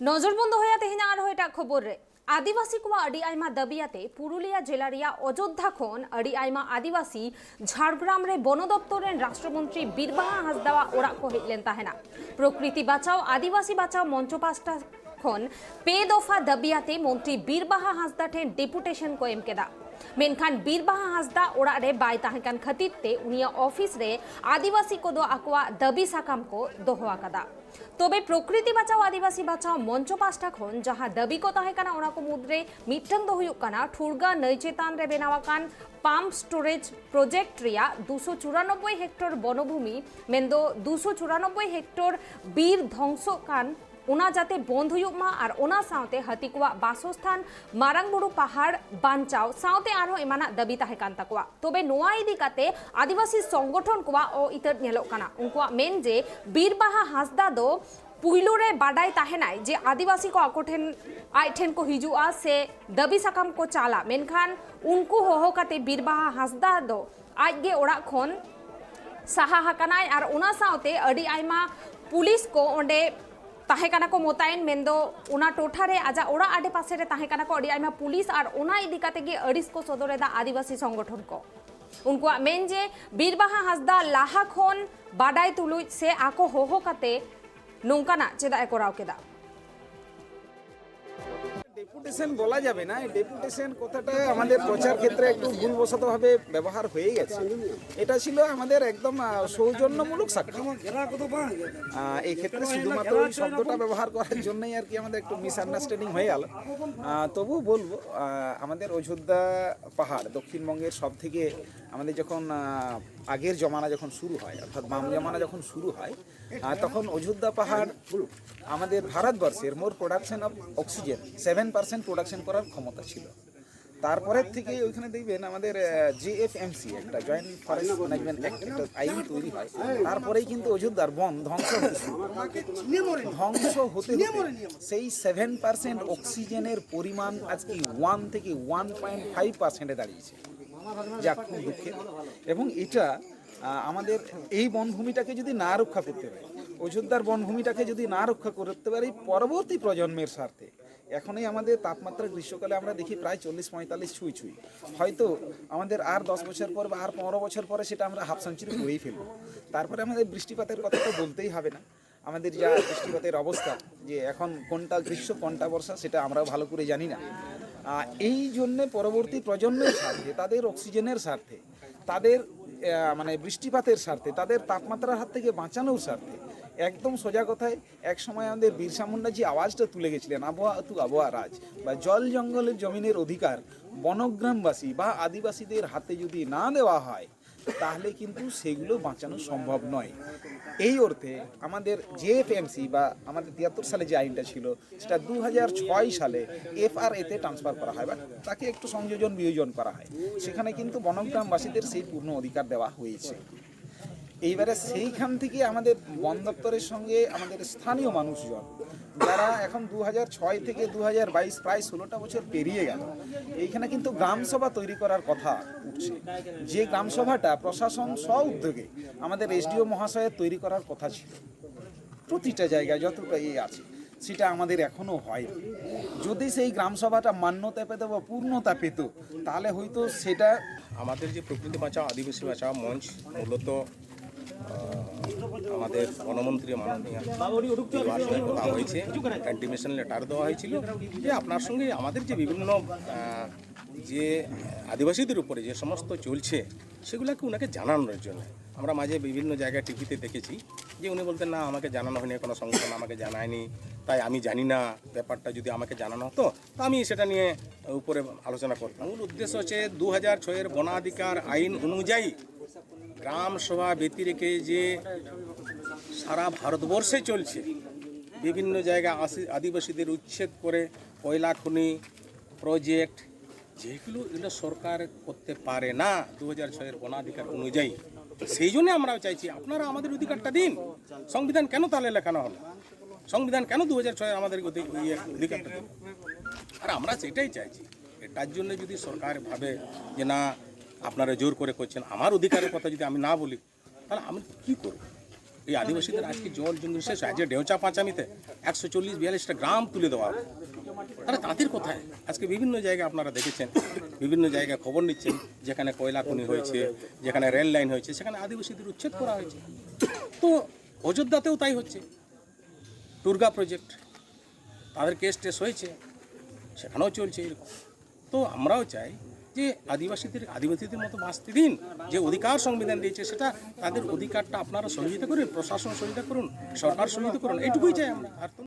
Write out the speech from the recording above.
नजरबंद होया तेहेना आरो एटा खबर रे आदिवासी को अड़ी आयमा दबियाते पुरुलिया जिला रिया अयोध्या खन अड़ी आयमा आदिवासी झाड़ग्राम रे वन दप्तर रेन राष्ट्रमंत्री बीरबाहा हांसदा ओरा को हेजलेन ताहेना प्रकृति बाँचाओ आदिवासी बाँचाओ मंच पास्टा खन पे दफा दबियाते मंत्री बीरबाहा हांसदा ठेन डेपुटेशन को एम केदा मेनखान बीरबाहा हांसदा ओरा रे बाय ताहेकान खातिर ते उनिया ऑफिस रे आदिवासी को दो आकवा दबी साकाम को दोहो आकादा तबे प्रकृति बाँचाओ आदिवासी बाँचाओ मंच पास्टा खन जहां दबी को ताहेकाना ओना को मुद्रे मिटन दो हुयुक काना ठुरगा नई चेतान रे बेनावाकान पाम्प स्टोरेज प्रोजेक्ट रिया 294 हेक्टर वनभूमि मेंदो 294 हेक्टर बीर ध्वंस कान उना जाते बंद हुयुमा और उना साउते हाथी को बासस्थान मारांगबुरु पहाड़ बांचाओ साउते आरो एमाना दबी ताहेकान ताकुआ तबे नोआ इदी काते आदिवासी संगठन को ओ इतर नेलोक काना उनकुआ मेन जे बीरबाहा हांसदा दो पुइलु रे बाडाई ताहेनाय जे आदिवासी को आकोठेन आइठेन को हिजुआ से दबी साकाम को चाला मेनखान उनको होहो काते बीरबाहा हांसदा दो आजगे ओड़ा खन साहा हाकानाय और उना साउते अडी आयमा पुलिस को ओंडे ताहेकाना को मोतायन मेंदो उना टोठा रे आजा ओड़ा आडे पासे रे ताहेकाना को अडी आयमा पुलिस और उना इदी काते गे अडिस को सदरेदा आदिवासी संगठन को उनको मेन जे बीरबाहा हांसदा लाहा खन बाडाई तुलुज से आको होहो काते नौकाना चेदा कराव केदा ডেপুটেশন বলা যাবে না ডেপুটেশন কথাটা আমাদের প্রচার ক্ষেত্রে একটু ভুলবশতভাবে ব্যবহার হয়ে গেছে এটা ছিল আমাদের একদম সৌজন্যমূলক সাক্ষাৎ এই ক্ষেত্রে শুধুমাত্র ওই শব্দটা ব্যবহার করার জন্যই আর কি আমাদের একটু মিসআন্ডারস্ট্যান্ডিং হয়ে গেল তবু বলবো আমাদের অযোধ্যা পাহাড় দক্ষিণবঙ্গের সব থেকে আমাদের যখন আগের জমানা যখন শুরু হয় অর্থাৎ বাম জমানা যখন শুরু হয় তখন অযোধ্যা পাহাড় আমাদের ভারতবর্ষের মোর প্রোডাকশন অফ অক্সিজেন 7% প্রোডাকশন করার ক্ষমতা ছিল তারপরের থেকে ওইখানে দেখবেন আমাদের জিএফএমসি একটা জয়েন্ট ফরেস্ট ম্যানেজমেন্ট অ্যাক্ট একটা আইন তৈরি হয় তারপরেই কিন্তু অযোধ্যার বন ধ্বংস হতে সেই 7% অক্সিজেনের পরিমাণ আজকে 1 থেকে 1.5%-এ দাঁড়িয়েছে যা খুব দুঃখের এবং এটা আমাদের এই বনভূমিটাকে যদি না রক্ষা করতে পারি অযোধ্যার বনভূমিটাকে যদি না রক্ষা করতে পারি পরবর্তী প্রজন্মের স্বার্থে এখনই আমাদের তাপমাত্রা গ্রীষ্মকালে আমরা দেখি প্রায় 40-45 ছুঁই হয়তো আমাদের আর 10 বছর পর বা আর 15 বছর পরে সেটা আমরা হাফ সেঞ্চুরি করেই ফেলবো তারপরে আমাদের বৃষ্টিপাতের কথা তো বলতেই হবে না আমাদের যা বৃষ্টিপাতের অবস্থা যে এখন কোনটা গ্রীষ্ম কোনটা বর্ষা সেটা আমরাও ভালো করে জানি না এই জন্যে পরবর্তী প্রজন্মের স্বার্থে তাদের অক্সিজেনের স্বার্থে তাদের মানে বৃষ্টিপাতের স্বার্থে তাদের তাপমাত্রার হাত থেকে বাঁচানোর স্বার্থে একদম সোজা কথায় এক সময় আমাদের বিরসা মুন্ডা যে আওয়াজটা তুলে গেছিলেন আবহাওয়া রাজ বা জল জঙ্গলের জমিনের অধিকার বনগ্রামবাসী বা আদিবাসীদের হাতে যদি না দেওয়া হয় তাহলে কিন্তু সেগুলো বাঁচানো সম্ভব নয় এই অর্থে আমাদের জেএফএমসি বা আমাদের 73 সালে যে আইনটা ছিল সেটা 2006 সালে এফআরএতে ট্রান্সফার করা হয় বা তাকে একটু সংযোজন বিয়োজন করা হয় সেখানে কিন্তু বনগ্রামবাসীদের সেই পূর্ণ অধিকার দেওয়া হয়েছে এইবারে সেইখান থেকে আমাদের বন দপ্তরের সঙ্গে আমাদের স্থানীয় মানুষজন যারা এখন 2006 থেকে 2022 প্রায় 16টা বছর পেরিয়ে গেল এইখানে কিন্তু গ্রামসভা তৈরি করার কথা উঠছে যে গ্রামসভাটা প্রশাসন স্ব-উদ্যোগে আমাদের এসডিও মহাশয়ের তৈরি করার কথা ছিল প্রতিটা জায়গায় যতটা আছে সেটা আমাদের এখনো হয় যদি সেই গ্রামসভাটা মান্যতা পেত বা পূর্ণতা পেত তাহলে হয়তো সেটা আমাদের যে প্রকৃতি বাঁচাও আদিবাসী বাঁচাও মঞ্চ মূলত আমাদের বনমন্ত্রী মাননীয় বলা হয়েছে ইন্টিমেশন লেটার দেওয়া হয়েছিল যে আপনার সঙ্গে আমাদের যে বিভিন্ন যে আদিবাসীদের উপরে যে সমস্ত চলছে সেগুলোকে ওনাকে জানানোর জন্য আমরা মাঝে বিভিন্ন জায়গায় টিভিতে দেখেছি যে উনি বলতেন না আমাকে জানানো হয়নি কোনো সংগঠন আমাকে জানায়নি তাই আমি জানি না ব্যাপারটা যদি আমাকে জানানো হতো তো আমি সেটা নিয়ে উপরে আলোচনা করতাম মূল উদ্দেশ্য হচ্ছে 2006-এর বনাধিকার আইন অনুযায়ী গ্রাম সভা ব্যতি রেখে যে সারা ভারতবর্ষে চলছে বিভিন্ন জায়গায় আদিবাসীদের উচ্ছেদ করে কয়লা খনি প্রজেক্ট যেগুলো এগুলো সরকার করতে পারে না 2006-এর বনাধিকার অনুযায়ী সেই জন্য আমরাও চাইছি আপনারা আমাদের অধিকারটা দিন সংবিধান কেন তাহলে লেখানো হলো সংবিধান কেন 2006-এর আমাদের অধিকারটা দিন আর আমরা সেটাই চাইছি এটার জন্য যদি সরকার ভাবে যে না আপনারা জোর করে করছেন আমার অধিকারের কথা যদি আমি না বলি তাহলে আমি কী করব এই আদিবাসীদের আজকে জল জঙ্গল শেষ আজকে ডেউচা পাঁচামিতে 140-42টা গ্রাম তুলে দেওয়া হবে। তাহলে তাদের কোথায়? আজকে বিভিন্ন জায়গায় আপনারা দেখেছেন, বিভিন্ন জায়গায় খবর নিচ্ছেন, যেখানে কয়লা খনি হয়েছে, যেখানে রেল লাইন হয়েছে, সেখানে আদিবাসীদের উচ্ছেদ করা হয়েছে। তো অযোধ্যাতেও তাই হচ্ছে। টুরগা প্রজেক্ট, তাদের কেস টেস হয়েছে, সেখানেও চলছে এরকম। তো আমরাও চাই যে আদিবাসীদের মতো বাঁচতে দিন। যে অধিকার সংবিধান দিয়েছে সেটা তাদের অধিকারটা আপনারা সহযোগিতা করুন, প্রশাসন সহযোগিতা করুন, সরকার সহযোগিতা করুন, এইটুকুই চাই আমরা। আর তো